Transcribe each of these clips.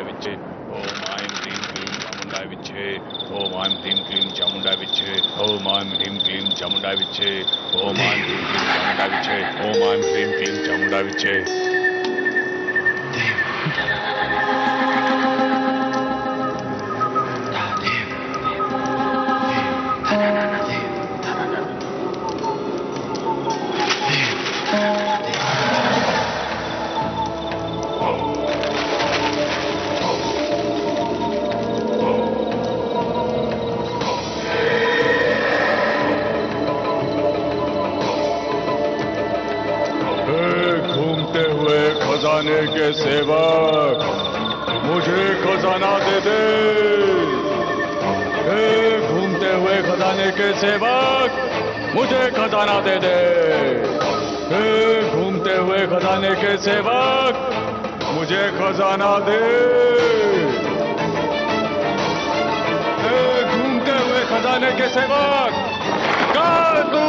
चामुंडाय विच्चे ओम ऐं ह्रीं क्लीं चामुंडाय विच्चे ओम ऐं ह्रीं क्लीं चामुंडाय विच्चे ओम ऐं ह्रीं क्लीं चामुंडाय विच्चे ओम ऐं ह्रीं क्लीं चामुंडाय विच्चे ओम ऐं ह्रीं क्लीं चामुंडाय विच्चे। खजाने के सेवक मुझे खजाना दे दे। हे घूमते हुए खजाने के सेवक मुझे खजाना दे दे। हे घूमते हुए खजाने के सेवक मुझे खजाना दे। हे घूमते हुए खजाने के सेवक कहाँ तू?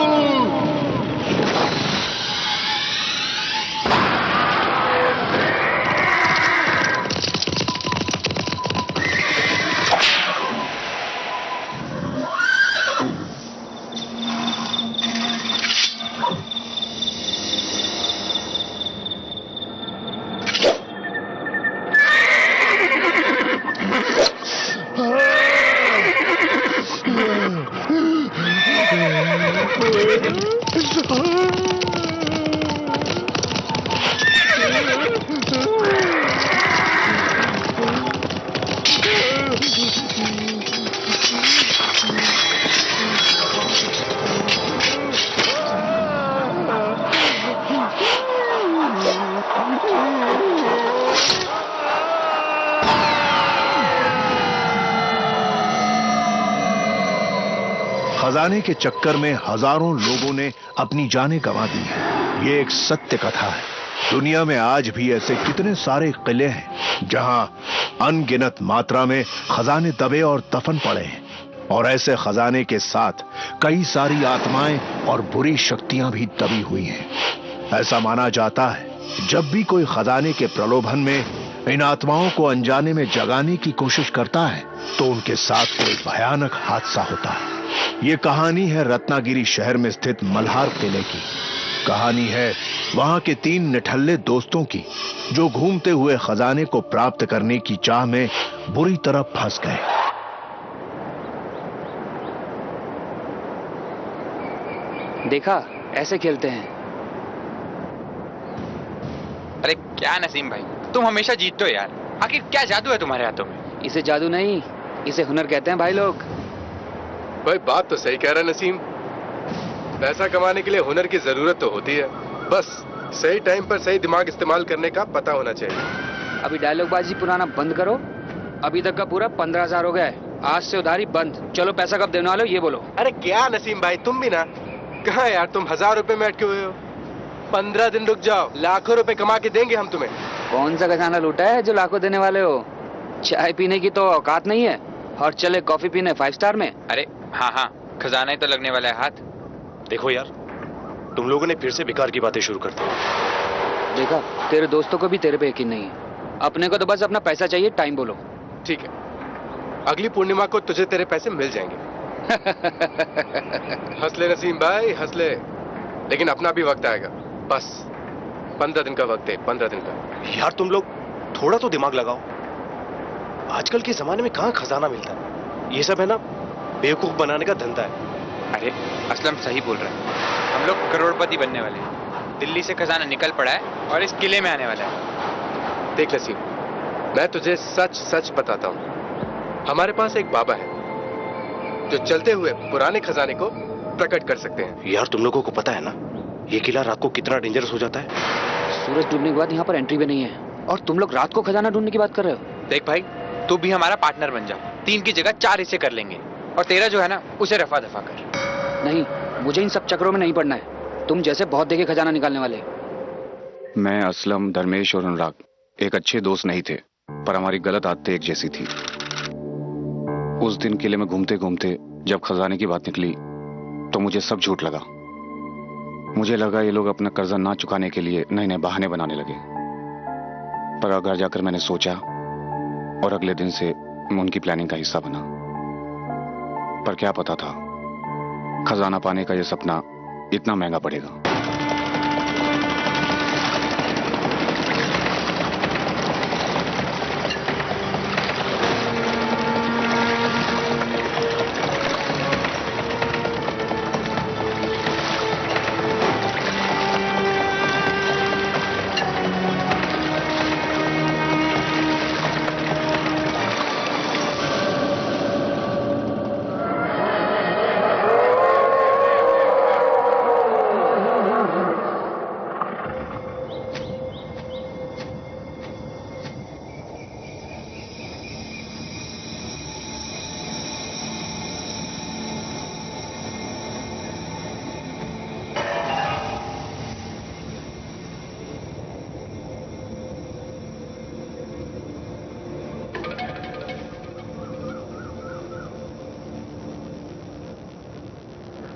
खजाने के चक्कर में हजारों लोगों ने अपनी जानें गंवा दी है। ये एक सत्य कथा है। दुनिया में आज भी ऐसे कितने सारे किले हैं जहां अनगिनत मात्रा में खजाने दबे और दफन पड़े हैं, और ऐसे खजाने के साथ कई सारी आत्माएं और बुरी शक्तियां भी दबी हुई हैं। ऐसा माना जाता है जब भी कोई खजाने के प्रलोभन में इन आत्माओं को अनजाने में जगाने की कोशिश करता है तो उनके साथ कोई भयानक हादसा होता है। ये कहानी है रत्नागिरी शहर में स्थित मल्हार किले की। कहानी है वहां के 3 निठल्ले दोस्तों की जो घूमते हुए खजाने को प्राप्त करने की चाह में बुरी तरह फंस गए। देखा, ऐसे खेलते हैं। अरे क्या नसीम भाई, तुम हमेशा जीतते हो यार। आखिर क्या जादू है तुम्हारे हाथों में? इसे जादू नहीं, इसे हुनर कहते हैं भाई लोग। भाई बात तो सही कह रहा है नसीम। पैसा कमाने के लिए हुनर की जरूरत तो होती है, बस सही टाइम पर सही दिमाग इस्तेमाल करने का पता होना चाहिए। अभी डायलॉगबाजी पुराना बंद करो। अभी तक का पूरा 15,000 हो गया है। आज से उधारी बंद। चलो पैसा कब देने वाले हो ये बोलो। अरे क्या नसीम भाई, तुम भी ना कहाँ यार, तुम 1000 रुपए में अटके हुए हो। 15 दिन रुक जाओ, लाखों रुपए कमा के देंगे हम तुम्हें। कौन सा खजाना लूटा है जो लाखों देने वाले हो? चाय पीने की तो औकात नहीं है और चले कॉफी पीने 5 स्टार में। अरे हाँ हाँ, खजाना ही तो लगने वाला है हाथ। देखो यार, तुम लोगों ने फिर से बेकार की बातें शुरू कर दी। देखा, तेरे दोस्तों को भी तेरे पे यकीन नहीं है। अपने को तो बस अपना पैसा चाहिए। टाइम बोलो। ठीक है, अगली पूर्णिमा को तुझे तेरे पैसे मिल जाएंगे। हंस ले नसीम भाई, हंस ले, लेकिन अपना भी वक्त आएगा। बस 15 दिन का वक्त है, 15 दिन का। यार तुम लोग थोड़ा तो दिमाग लगाओ। आजकल के जमाने में कहाँ खजाना मिलता है? ये सब है ना बेवकूफ बनाने का धंधा है। अरे असलम सही बोल रहा है, हम लोग करोड़पति बनने वाले हैं। दिल्ली से खजाना निकल पड़ा है और इस किले में आने वाला है। देख नसीम, मैं तुझे सच सच बताता हूँ, हमारे पास एक बाबा है जो चलते हुए पुराने खजाने को प्रकट कर सकते हैं। यार तुम लोगों को पता है ना ये किला रात को कितना डेंजरस हो जाता है? सूरज डूबने के बाद यहाँ पर एंट्री भी नहीं है और तुम लोग रात को खजाना ढूंढने की बात कर रहे हो। देख भाई, तू भी हमारा पार्टनर बन जा। 3 की जगह 4 हिस्से कर लेंगे और तेरा जो है ना उसे रफा दफा कर। नहीं, मुझे इन सब चक्रों में नहीं पड़ना है। तुम जैसे बहुत देखे खजाना निकालने वाले। मैं, असलम, धर्मेश और अनुराग एक अच्छे दोस्त नहीं थे, पर हमारी गलत आदतें एक जैसी थी। उस दिन किले में घूमते घूमते जब खजाने की बात निकली तो मुझे सब झूठ लगा। मुझे लगा ये लोग अपना कर्जा ना चुकाने के लिए नए नए बहाने बनाने लगे। पर घर जाकर मैंने सोचा और अगले दिन से मैं उनकी प्लानिंग का हिस्सा बना। पर क्या पता था खजाना पाने का यह सपना इतना महंगा पड़ेगा।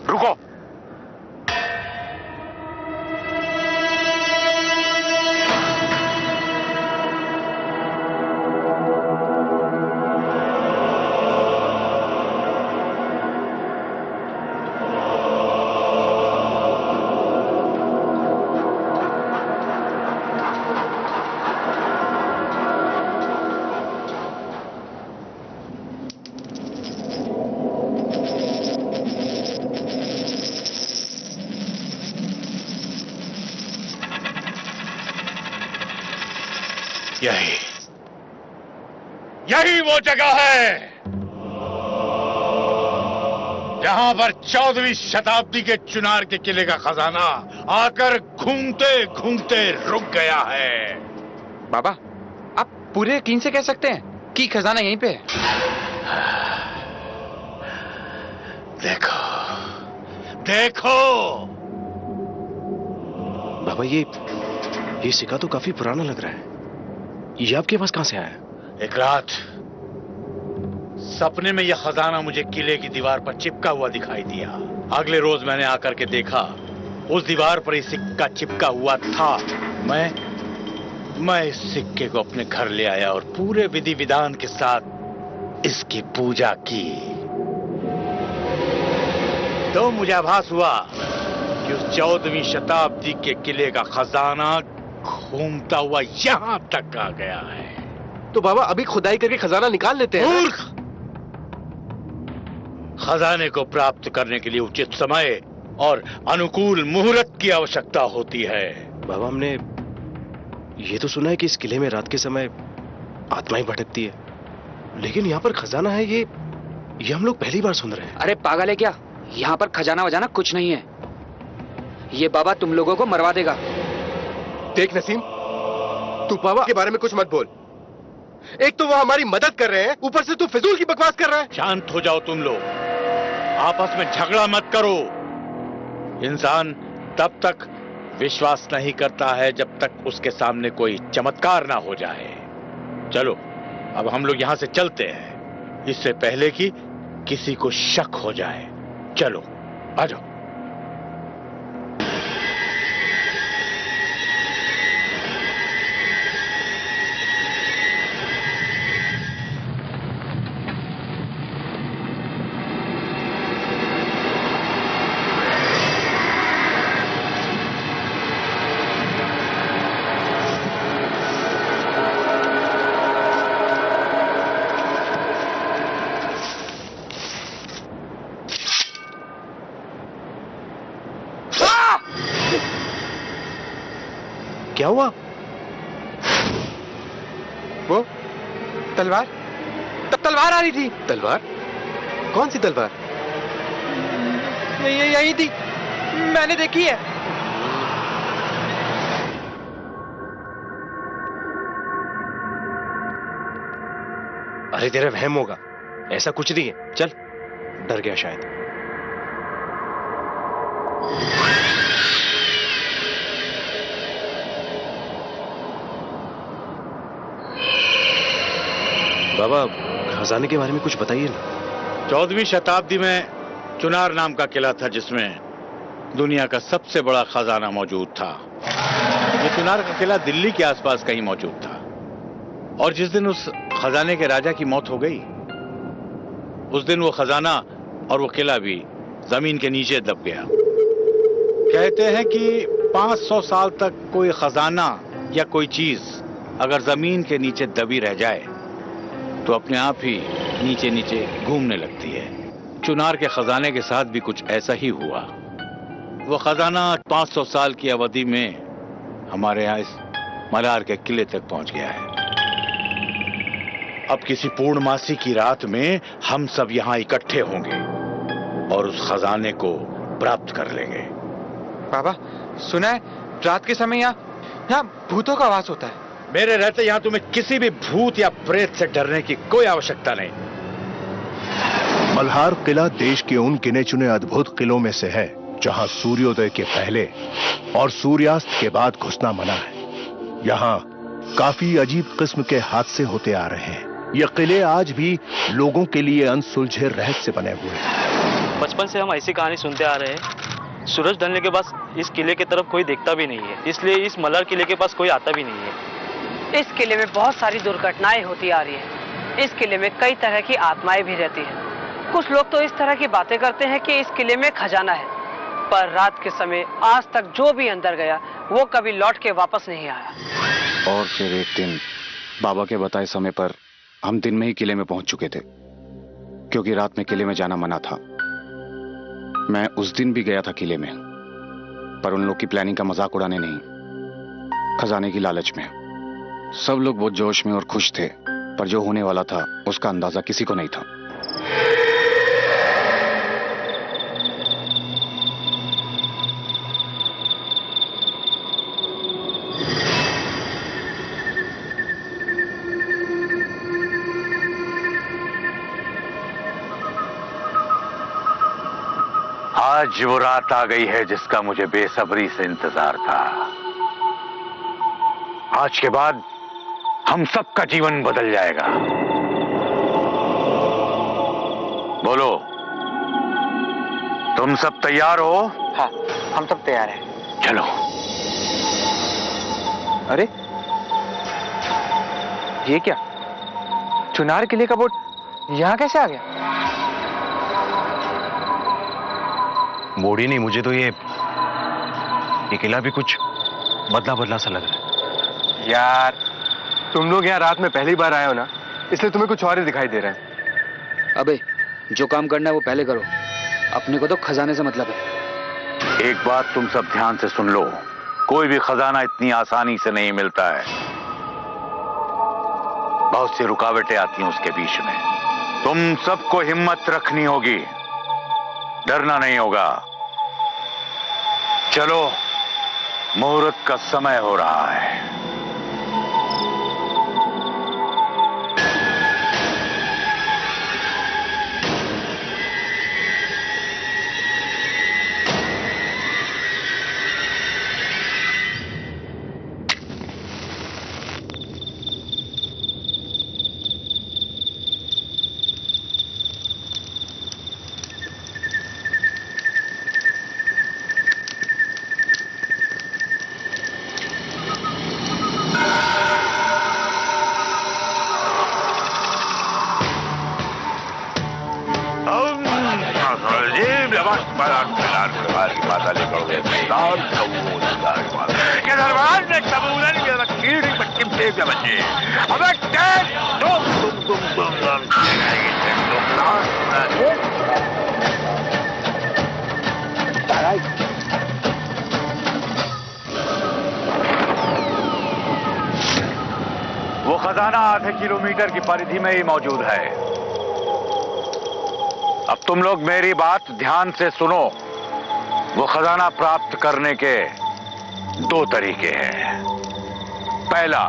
रुको। यही वो जगह है जहां पर 14वीं शताब्दी के चुनार के किले का खजाना आकर घूमते घूमते रुक गया है। बाबा, आप पूरे यकीन से कह सकते हैं कि खजाना यहीं पे है? देखो देखो। बाबा, ये सिक्का तो काफी पुराना लग रहा है। ये आपके पास कहां से आया? एक रात सपने में यह खजाना मुझे किले की दीवार पर चिपका हुआ दिखाई दिया। अगले रोज मैंने आकर के देखा उस दीवार पर यह सिक्का चिपका हुआ था। मैं इस सिक्के को अपने घर ले आया और पूरे विधि विधान के साथ इसकी पूजा की। तो मुझे आभास हुआ कि उस 14वीं शताब्दी के किले का खजाना घूमता हुआ यहां तक आ गया है। तो बाबा, अभी खुदाई करके खजाना निकाल लेते हैं। मूर्ख! खजाने को प्राप्त करने के लिए उचित समय और अनुकूल मुहूर्त की आवश्यकता होती है। बाबा, हमने ये तो सुना है कि इस किले में रात के समय आत्माएं भटकती है, लेकिन यहाँ पर खजाना है, ये हम लोग पहली बार सुन रहे हैं। अरे पागल है क्या? यहाँ पर खजाना वजाना कुछ नहीं है। ये बाबा तुम लोगों को मरवा देगा। देख नसीम, तू बाबा के बारे में कुछ मत बोल। एक तो वो हमारी मदद कर रहे हैं, ऊपर से तू फिजूल की बकवास कर रहा है। शांत हो जाओ तुम लोग, आपस में झगड़ा मत करो। इंसान तब तक विश्वास नहीं करता है जब तक उसके सामने कोई चमत्कार ना हो जाए। चलो अब हम लोग यहां से चलते हैं, इससे पहले कि किसी को शक हो जाए। चलो आ जाओ। क्या हुआ? वो तलवार, तब तलवार आ रही थी। तलवार? कौन सी तलवार? ये यही थी, मैंने देखी है। अरे तेरा वहम होगा, ऐसा कुछ नहीं है। चल, डर गया शायद। बाबा, खजाने के बारे में कुछ बताइए ना। 14वीं शताब्दी में चुनार नाम का किला था जिसमें दुनिया का सबसे बड़ा खजाना मौजूद था। ये चुनार का किला दिल्ली के आसपास कहीं मौजूद था। और जिस दिन उस खजाने के राजा की मौत हो गई, उस दिन वो खजाना और वो किला भी जमीन के नीचे दब गया। कहते हैं कि 500 साल तक कोई खजाना या कोई चीज अगर जमीन के नीचे दबी रह जाए तो अपने आप ही नीचे नीचे घूमने लगती है। चुनार के खजाने के साथ भी कुछ ऐसा ही हुआ। वो खजाना 500 साल की अवधि में हमारे यहाँ इस मलार के किले तक पहुंच गया है। अब किसी पूर्णमासी की रात में हम सब यहाँ इकट्ठे होंगे और उस खजाने को प्राप्त कर लेंगे। बाबा, सुना है रात के समय यहाँ भूतों का वास होता है। मेरे रहते यहाँ तुम्हें किसी भी भूत या प्रेत से डरने की कोई आवश्यकता नहीं। मल्हार किला देश के उन गिने चुने अद्भुत किलों में से है जहां सूर्योदय के पहले और सूर्यास्त के बाद घुसना मना है। यहाँ काफी अजीब किस्म के हादसे होते आ रहे हैं। ये किले आज भी लोगों के लिए अनसुलझे रहस्य बने हुए हैं। बचपन से हम ऐसी कहानी सुनते आ रहे हैं। सूरज ढलने के बाद इस किले की तरफ कोई देखता भी नहीं है, इसलिए इस मल्हार किले के पास कोई आता भी नहीं है। इस किले में बहुत सारी दुर्घटनाएं होती आ रही हैं। इस किले में कई तरह की आत्माएं भी रहती हैं। कुछ लोग तो इस तरह की बातें करते हैं कि इस किले में खजाना है, पर रात के समय आज तक जो भी अंदर गया वो कभी लौट के वापस नहीं आया। और फिर एक दिन बाबा के बताए समय पर हम दिन में ही किले में पहुंच चुके थे, क्योंकि रात में किले में जाना मना था। मैं उस दिन भी गया था किले में, पर उन लोग की प्लानिंग का मजाक उड़ाने नहीं, खजाने की लालच में। सब लोग बहुत जोश में और खुश थे, पर जो होने वाला था उसका अंदाजा किसी को नहीं था। आज वो रात आ गई है जिसका मुझे बेसब्री से इंतजार था। आज के बाद हम सबका जीवन बदल जाएगा। बोलो, तुम सब तैयार हो? हाँ, हम सब तैयार हैं। चलो। अरे ये क्या, चुनार किले का बोर्ड यहाँ कैसे आ गया? मोड़ी नहीं, मुझे तो ये किला भी कुछ बदला बदला सा लग रहा है। यार, तुम लोग यहाँ रात में पहली बार आए हो ना, इसलिए तुम्हें कुछ और ही दिखाई दे रहा है। अबे जो काम करना है वो पहले करो, अपने को तो खजाने से मतलब है। एक बात तुम सब ध्यान से सुन लो, कोई भी खजाना इतनी आसानी से नहीं मिलता है। बहुत सी रुकावटें आती हैं उसके बीच में। तुम सबको हिम्मत रखनी होगी, डरना नहीं होगा। चलो, मुहूर्त का समय हो रहा है। वो खजाना आधे किलोमीटर की परिधि में ही मौजूद है। अब तुम लोग मेरी बात ध्यान से सुनो। वो खजाना प्राप्त करने के दो तरीके हैं। पहला,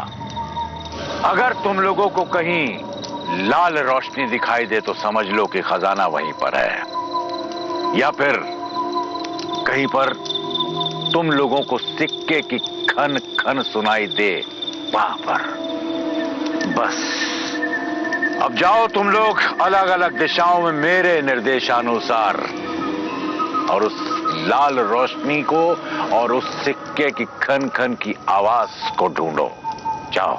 अगर तुम लोगों को कहीं लाल रोशनी दिखाई दे तो समझ लो कि खजाना वहीं पर है, या फिर कहीं पर तुम लोगों को सिक्के की खन खन सुनाई दे, वहां पर। बस अब जाओ तुम लोग अलग अलग दिशाओं में मेरे निर्देशानुसार, और उस लाल रोशनी को और उस सिक्के की खन खन की आवाज को ढूंढो। जाओ।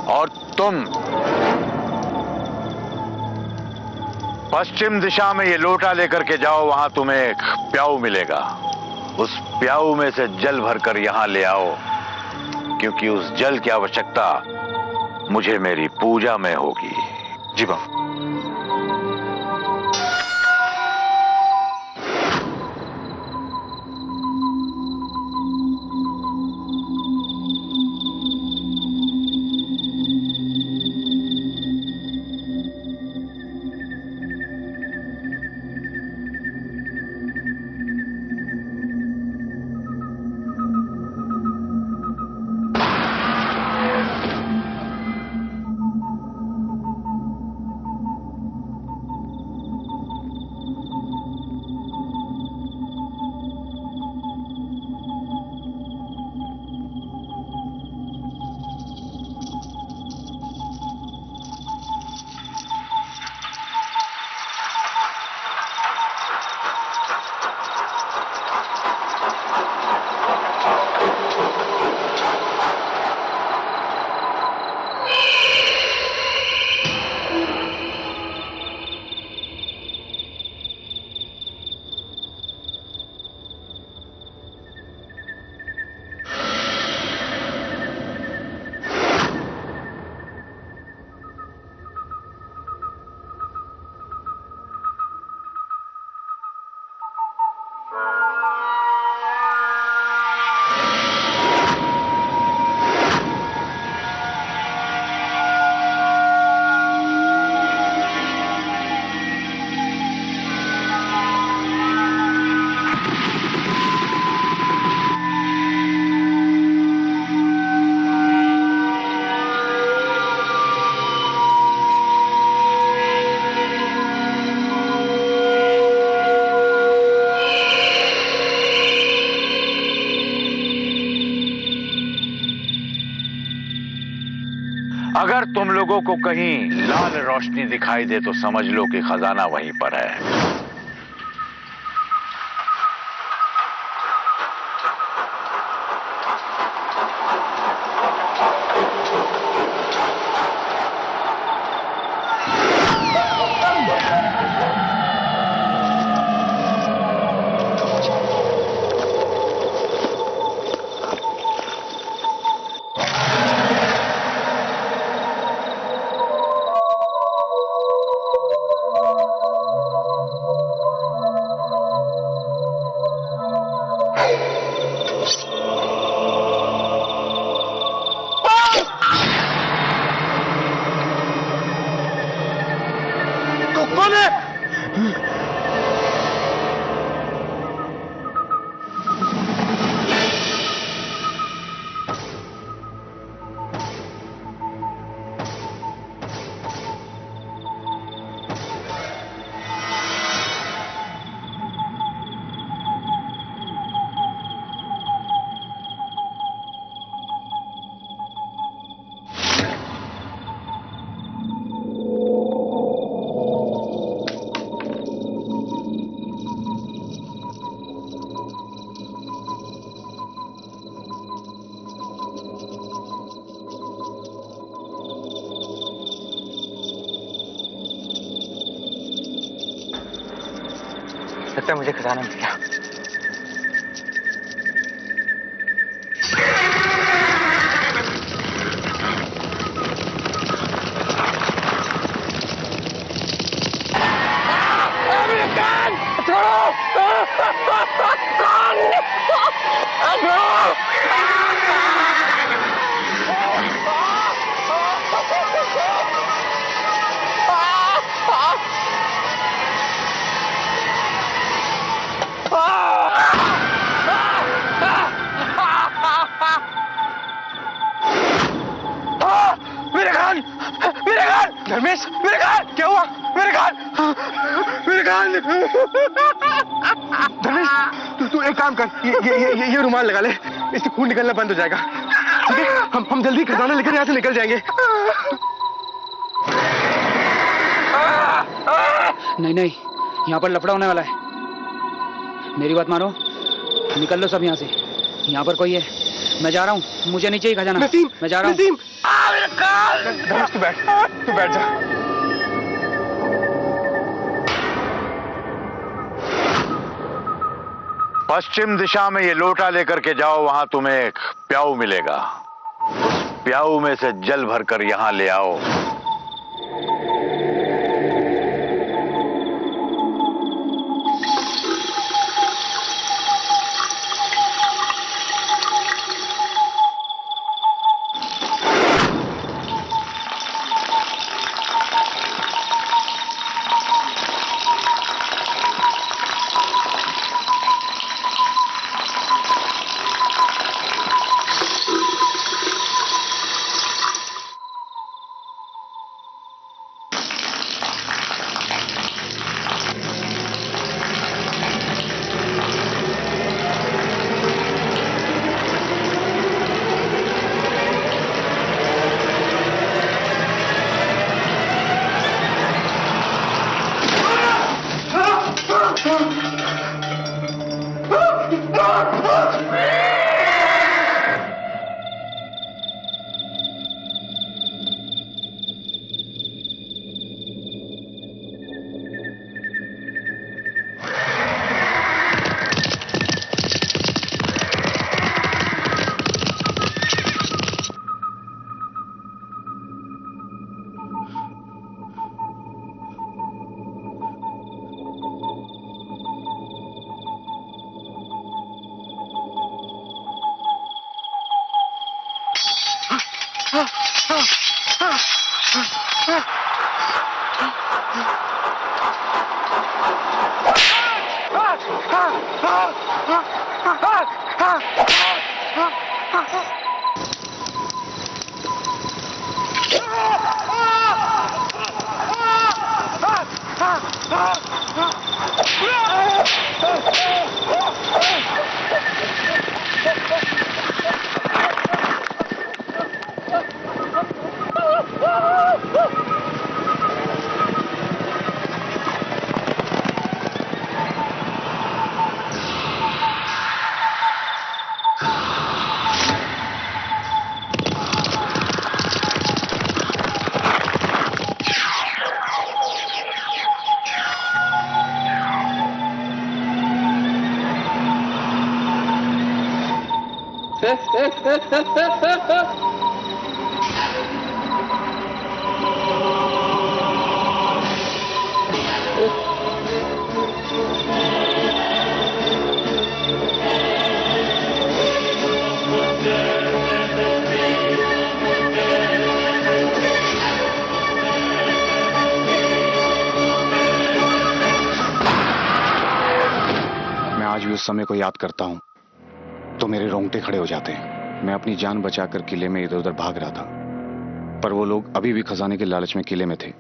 और तुम पश्चिम दिशा में ये लोटा लेकर के जाओ, वहां तुम्हें एक प्याऊ मिलेगा। उस प्याऊ में से जल भरकर यहां ले आओ, क्योंकि उस जल की आवश्यकता मुझे मेरी पूजा में होगी। जी बाबा। अगर तुम लोगों को कहीं लाल रोशनी दिखाई दे तो समझ लो कि खजाना वहीं पर है। लगता है मुझे खजाना मिल गया। धर्मेश, मेरे कान! क्या हुआ? मेरे कान! मेरे कान! धर्मेश, तू एक काम कर, ये रुमाल लगा ले, इससे खून निकलना बंद हो जाएगा। ठीक है? हम जल्दी खजाना लेकर यहाँ से निकल जाएंगे। नहीं नहीं, यहाँ पर लफड़ा होने वाला है। मेरी बात मानो, निकल लो सब यहाँ से। यहाँ पर कोई है, मैं जा रहा हूँ, मुझे नीचे ही खजाना। नसीम, मैं जा रहा हूँ। नसीम, धनुष तू बैठ जा। पश्चिम दिशा में ये लोटा लेकर के जाओ, वहां तुम्हें एक प्याऊ मिलेगा। उस प्याऊ में से जल भरकर यहां ले आओ। आज भी उस समय को याद करता हूं तो मेरे रोंगटे खड़े हो जाते हैं। मैं अपनी जान बचाकर किले में इधर उधर भाग रहा था, पर वो लोग अभी भी खजाने के लालच में किले में थे।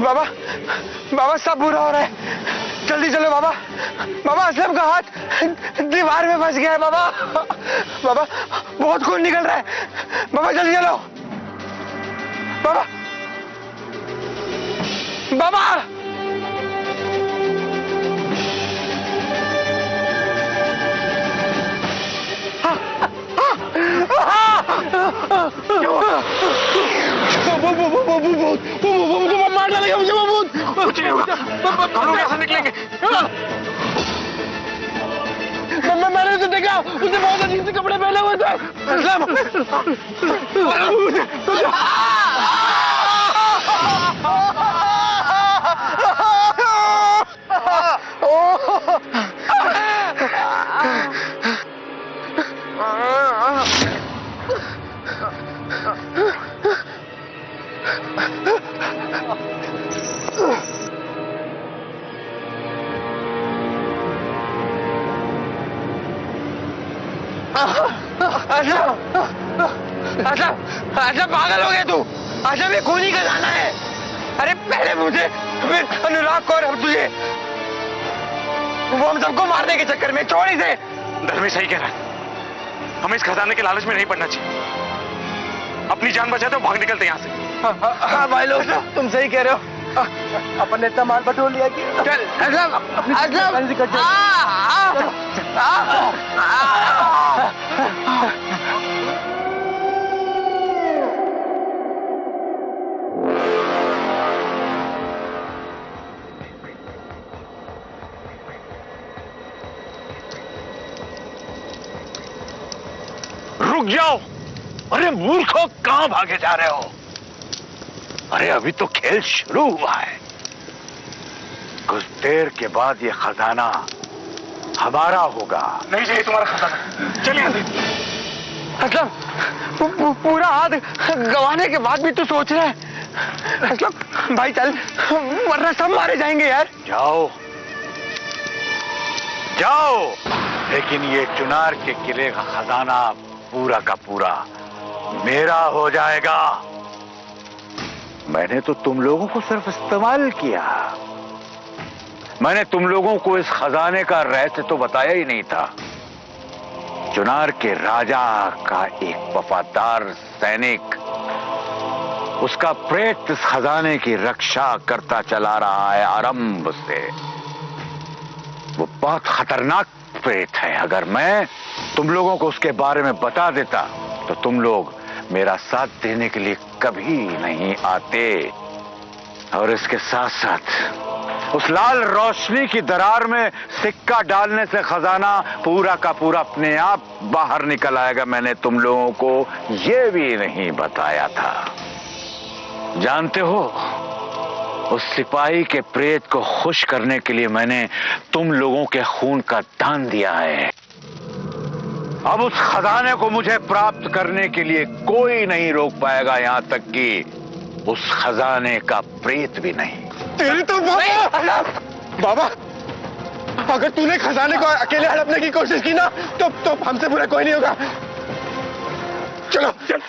बाबा, बाबा सब बुरा हो रहा है, जल्दी चलो बाबा। बाबा असलम का हाथ दीवार में फंस गया है बाबा। बाबा बहुत खून निकल रहा है, बाबा जल्दी चलो बाबा। बाबा मार डालेगा मुझे वो भूत। कुछ नहीं होगा, हम लोग ऐसे निकलेंगे। मैंने उसे देखा, उसने बहुत अजीब से कपड़े पहने हुए थे। अच्छा पागल हो गया तू? अच्छा ये खूनी का जाना है। अरे पहले मुझे, फिर अनुराग को और अब तुझे। वो हम सबको मारने के चक्कर में छोड़ इसे। धर्मेश सही कह रहा है, हमें इस खजाने के लालच में नहीं पड़ना चाहिए। अपनी जान बचाए तो भाग निकलते यहाँ से। हाँ भाई लोग, तुम सही कह रहे हो। अपन ने इतना माल बटोर लिया कि चल रुक जाओ। अरे मूर्खों, कहां भागे जा रहे हो? अरे अभी तो खेल शुरू हुआ है। कुछ देर के बाद ये खजाना हमारा होगा। नहीं चाहिए तुम्हारा खजाना, चलिए। मतलब पूरा हाथ गंवाने के बाद भी तू सोच रहा है? मतलब भाई चल, वरना सब मारे जाएंगे यार। जाओ जाओ, लेकिन ये चुनार के किले का खजाना पूरा का पूरा मेरा हो जाएगा। मैंने तो तुम लोगों को सिर्फ इस्तेमाल किया। मैंने तुम लोगों को इस खजाने का रहस्य तो बताया ही नहीं था। चुनार के राजा का एक वफादार सैनिक, उसका प्रेत इस खजाने की रक्षा करता चला रहा है आरंभ से। वो बहुत खतरनाक प्रेत है। अगर मैं तुम लोगों को उसके बारे में बता देता तो तुम लोग मेरा साथ देने के लिए कभी नहीं आते। और इसके साथ साथ उस लाल रोशनी की दरार में सिक्का डालने से खजाना पूरा का पूरा अपने आप बाहर निकल आएगा। मैंने तुम लोगों को यह भी नहीं बताया था। जानते हो, उस सिपाही के प्रेत को खुश करने के लिए मैंने तुम लोगों के खून का दान दिया है। अब उस खजाने को मुझे प्राप्त करने के लिए कोई नहीं रोक पाएगा, यहां तक कि उस खजाने का प्रेत भी नहीं। तेरी तो बाबा, अगर तूने खजाने को अकेले हड़पने की कोशिश की ना तो हमसे बुरा कोई नहीं होगा। चलो चल।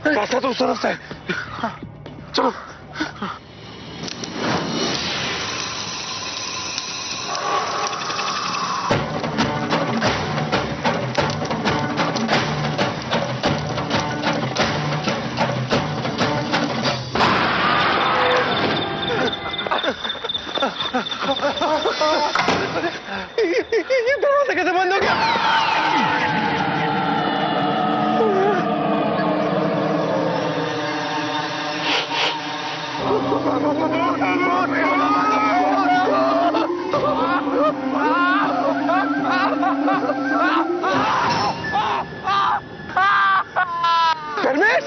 रास्ता तो उस तरफ से है। चलो। ये दरवाजा कैसे बंद हो गया? धर्मेश,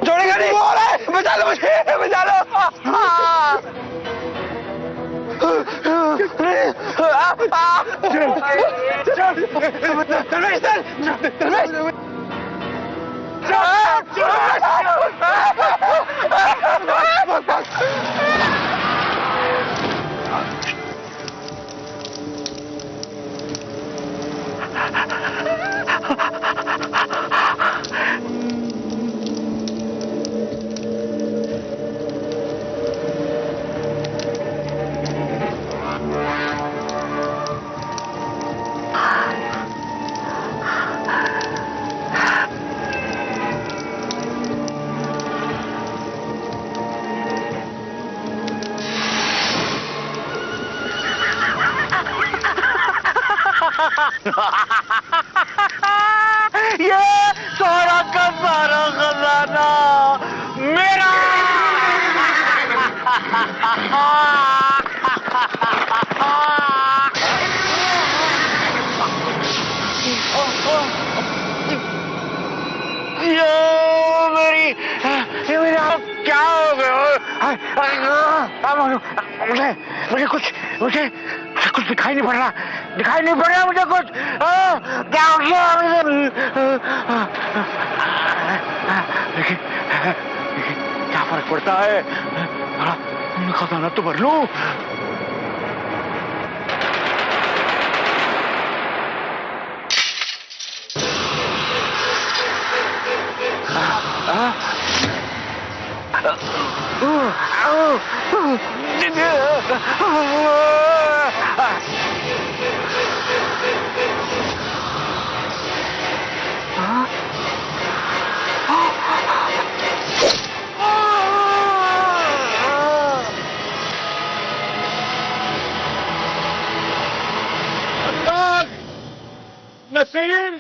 जोड़ेगा नहीं। बचा लो मुझे, बचा लो। धर्मेश, ये सारा का सारा खजाना मेरा। ये मेरे आप क्या हो गए मुझे मुझे कुछ दिखाई नहीं पड़ रहा मुझे कुछ क्या हो गया लेकिन क्या फर्क पड़ता है खजाना तो भर लूं नसीम,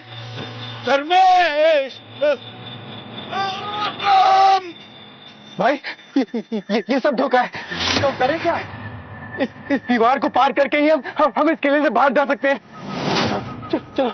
धर्मेश, भाई ये सब धोखा है तो करें क्या इस दीवार को पार करके ही हम इस किले से बाहर जा सकते हैं चलो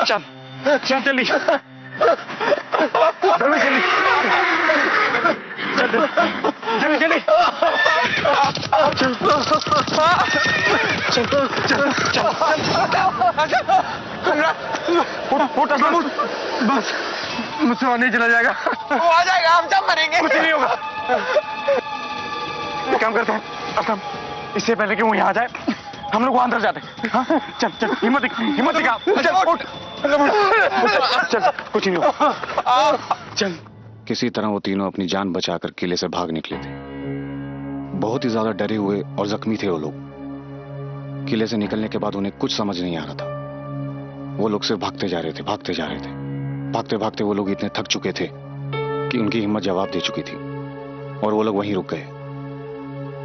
चल जल्दी बस मुझसे और नहीं चला जाएगा वो आ जाएगा हम सब मरेंगे कुछ नहीं होगा एक काम करते हैं असलम इससे पहले कि वो यहाँ आ जाए हम लोग वहां अंदर जाते हैं हाँ? चल हिम्मत दिखा चल उठ चल कुछ नहीं होगा चल किसी तरह वो तीनों अपनी जान बचाकर किले से भाग निकले थे। बहुत ही ज्यादा डरे हुए और जख्मी थे वो लोग। किले से निकलने के बाद उन्हें कुछ समझ नहीं आ रहा था। वो लोग सिर्फ भागते जा रहे थे भागते भागते वो लोग इतने थक चुके थे कि उनकी हिम्मत जवाब दे चुकी थी और वो लोग वहीं रुक गए।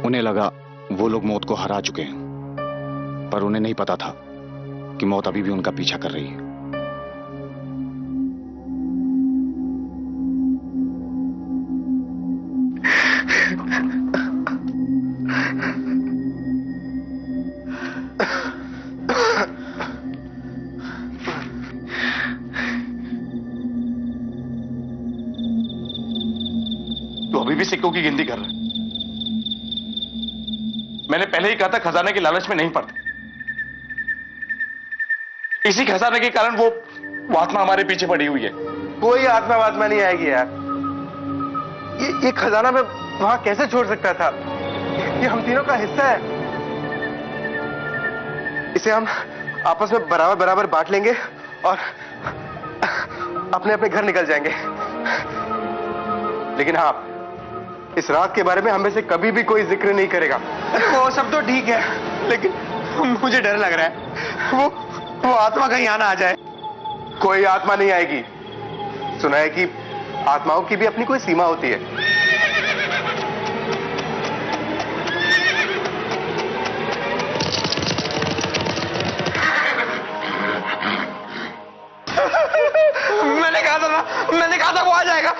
उन्हें लगा वो लोग मौत को हरा चुके हैं, पर उन्हें नहीं पता था कि मौत अभी भी उनका पीछा कर रही है। तो अभी भी सिक्कों की गिनती कर रहा है। मैंने पहले ही कहा था खजाने के लालच में नहीं पड़ते। इसी खजाने के कारण वो आत्मा हमारे पीछे पड़ी हुई है। कोई आत्मा नहीं आएगी यार। ये खजाना मैं वहां कैसे छोड़ सकता था? ये हम तीनों का हिस्सा है। इसे हम आपस में बराबर बांट लेंगे और अपने अपने घर निकल जाएंगे। लेकिन हाँ, इस रात के बारे में हमें से कभी भी कोई जिक्र नहीं करेगा। वो सब तो ठीक है, लेकिन मुझे डर लग रहा है वो आत्मा कहीं आना आ जाए। कोई आत्मा नहीं आएगी। सुना है कि आत्माओं की भी अपनी कोई सीमा होती है। मैंने कहा था वो आ जाएगा।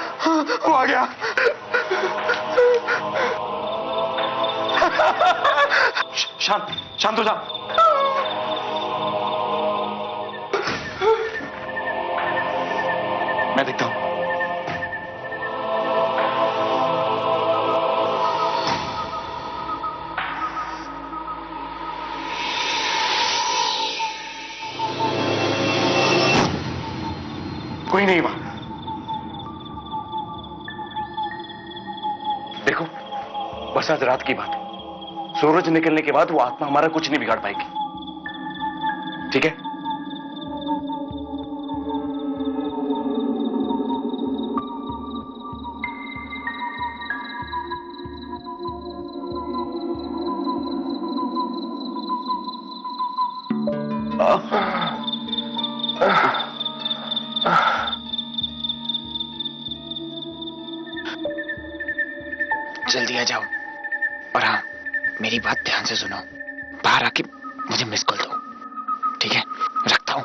वो आ गया। शांत हो जा। मैं देखता हूं। कोई नहीं वहां। देखो, बस आज रात की बात है। सूरज निकलने के बाद वो आत्मा हमारा कुछ नहीं बिगाड़ पाएगी। ठीक है? जल्दी आ जाओ। और हाँ, मेरी बात ध्यान से सुनो, बाहर आके मुझे मिस कॉल दो, ठीक है? रखता हूँ।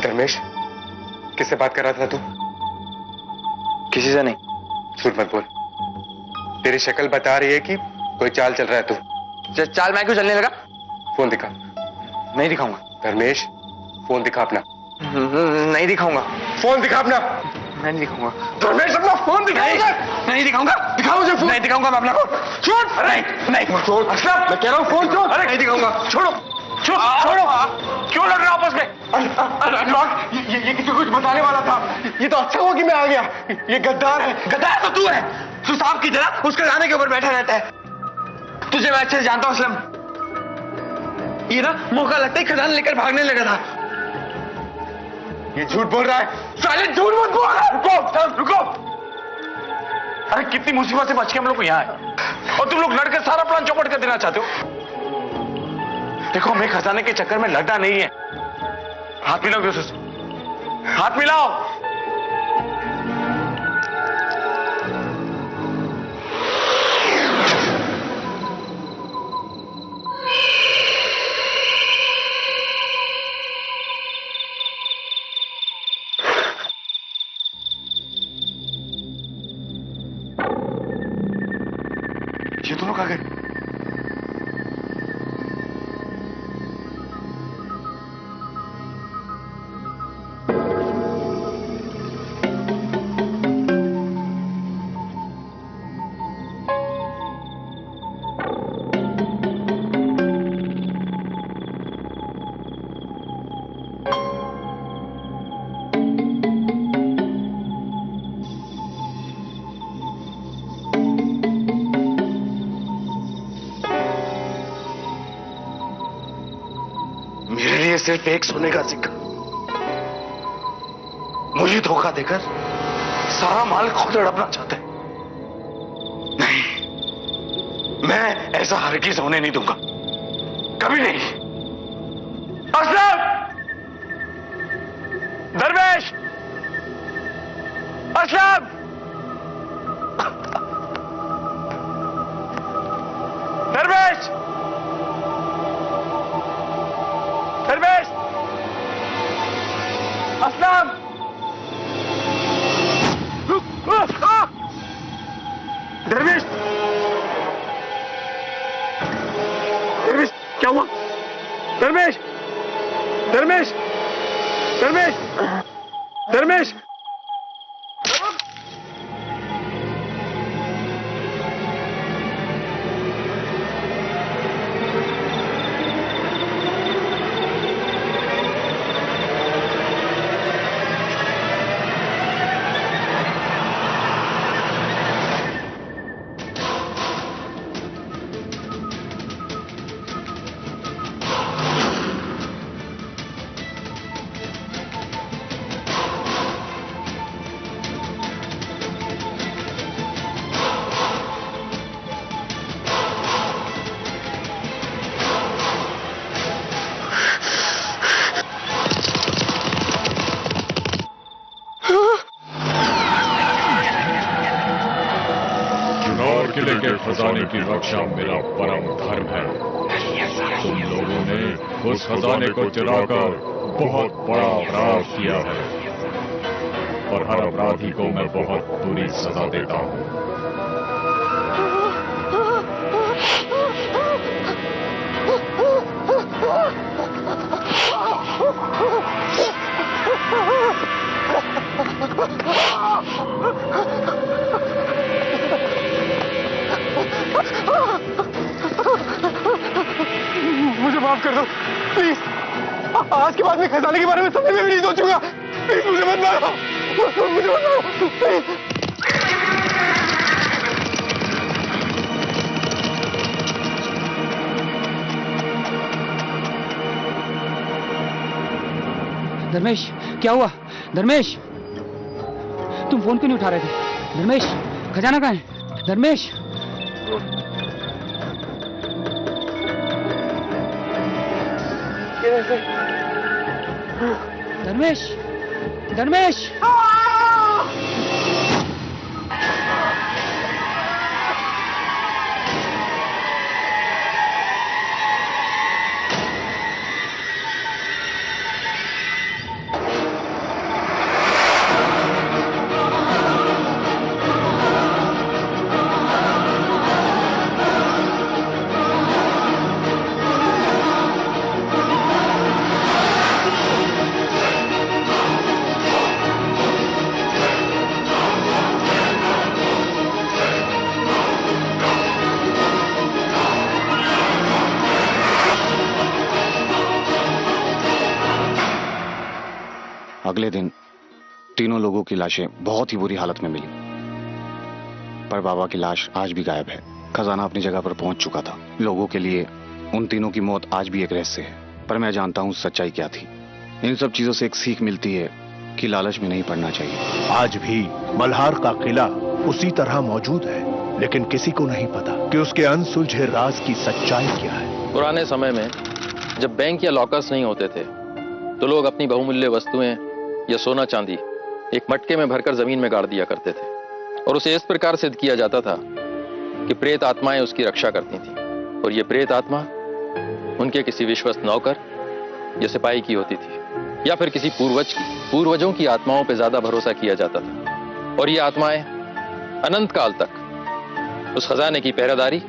धर्मेश, किससे बात कर रहा था तू? किसी से नहीं। झूठ मत बोल, तेरी शक्ल बता रही है कि कोई चाल चल रहा है तू। चाल मैं क्यों चलने लगा? फोन दिखा। नहीं दिखाऊंगा। धर्मेश, फोन दिखा अपना। नहीं दिखाऊंगा। फोन दिखा अपना। मैं नहीं दिखाऊंगा। धर्मेश, अपना फोन दिखा। नहीं दिखाऊंगा। दिखा मुझे फोन। नहीं दिखाऊंगा मैं अपना फोन। छोड़। नहीं छोड़। अशरफ, मैं कह रहा हूँ फोन छोड़। अरे नहीं दिखाऊंगा। छोड़ो छोड़ो। क्यों लड़ रहे हो आपस में? अनुराग, ये किसी कुछ बताने वाला था। ये तो अच्छा हुआ कि मैं आ गया। ये गद्दार है। गद्दार तो तू है। तू सांप की तरह उसके जाने के ऊपर बैठा रहता है। तुझे मैं अच्छे से जानता हूँ असलम। ये ना मौका लगता ही खजाना लेकर भागने लगा था। ये झूठ बोल रहा है। साले झूठ मत बोल। रुको रुको। अरे कितनी मुसीबत से बच के हम लोग यहाँ आए और तुम लोग लड़कर सारा प्लान चौपट कर देना चाहते हो। देखो, हमें खजाने के चक्कर में लड़ना नहीं है। हाथ मिलाओ यूसुफ से, हाथ मिलाओ। ये दोनों कहाँ गए? मेरे लिए सिर्फ एक सोने का सिक्का, मुझे धोखा देकर सारा माल खुद हड़पना चाहते हैं। नहीं, मैं ऐसा हरगिज़ होने नहीं दूंगा, कभी नहीं। असलम, दरवेश, असलम, दरवेश, दरवेश, असलम। दरवेश, दरवेश, क्या हुआ? दरवेश, दरवेश, दरवेश, दरवेश। किले के खजाने की रक्षा मेरा परम धर्म है। तुम लोगों ने उस खजाने को चुराकर बहुत बड़ा अपराध किया है और हर अपराधी को मैं बहुत बुरी सजा देता हूँ। मुझे माफ कर दो प्लीज। आज के बाद मैं खजाने के बारे में सपने में भी नहीं सोचूंगा। प्लीज मुझे मत मारो, मुझे मत मारो प्लीज। धर्मेश, क्या हुआ? धर्मेश, तुम फोन क्यों नहीं उठा रहे थे? धर्मेश, खजाना कहाँ है? धर्मेश, धर्मेश, धर्मेश अगले दिन तीनों लोगों की लाशें बहुत ही बुरी हालत में मिली, पर बाबा की लाश आज भी गायब है। खजाना अपनी जगह पर पहुंच चुका था। लोगों के लिए उन तीनों की मौत आज भी एक रहस्य है, पर मैं जानता हूं सच्चाई क्या थी। इन सब चीजों से एक सीख मिलती है कि लालच में नहीं पड़ना चाहिए। आज भी मल्हार का किला उसी तरह मौजूद है, लेकिन किसी को नहीं पता कि उसके अनसुलझे राज की सच्चाई क्या है। पुराने समय में जब बैंक या लॉकर्स नहीं होते थे तो लोग अपनी बहुमूल्य वस्तुएं या सोना चांदी एक मटके में भरकर जमीन में गाड़ दिया करते थे, और उसे इस प्रकार सिद्ध किया जाता था कि प्रेत आत्माएं उसकी रक्षा करती थी, और ये प्रेत आत्मा उनके किसी विश्वस्त नौकर या सिपाही की होती थी, या फिर किसी पूर्वजों की आत्माओं पर ज्यादा भरोसा किया जाता था, और ये आत्माएं अनंत काल तक उस खजाने की पहरेदारी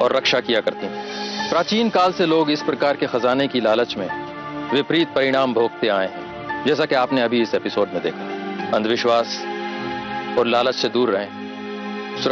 और रक्षा किया करती थी। प्राचीन काल से लोग इस प्रकार के खजाने की लालच में विपरीत परिणाम भोगते आए हैं, जैसा कि आपने अभी इस एपिसोड में देखा। अंधविश्वास और लालच से दूर रहें,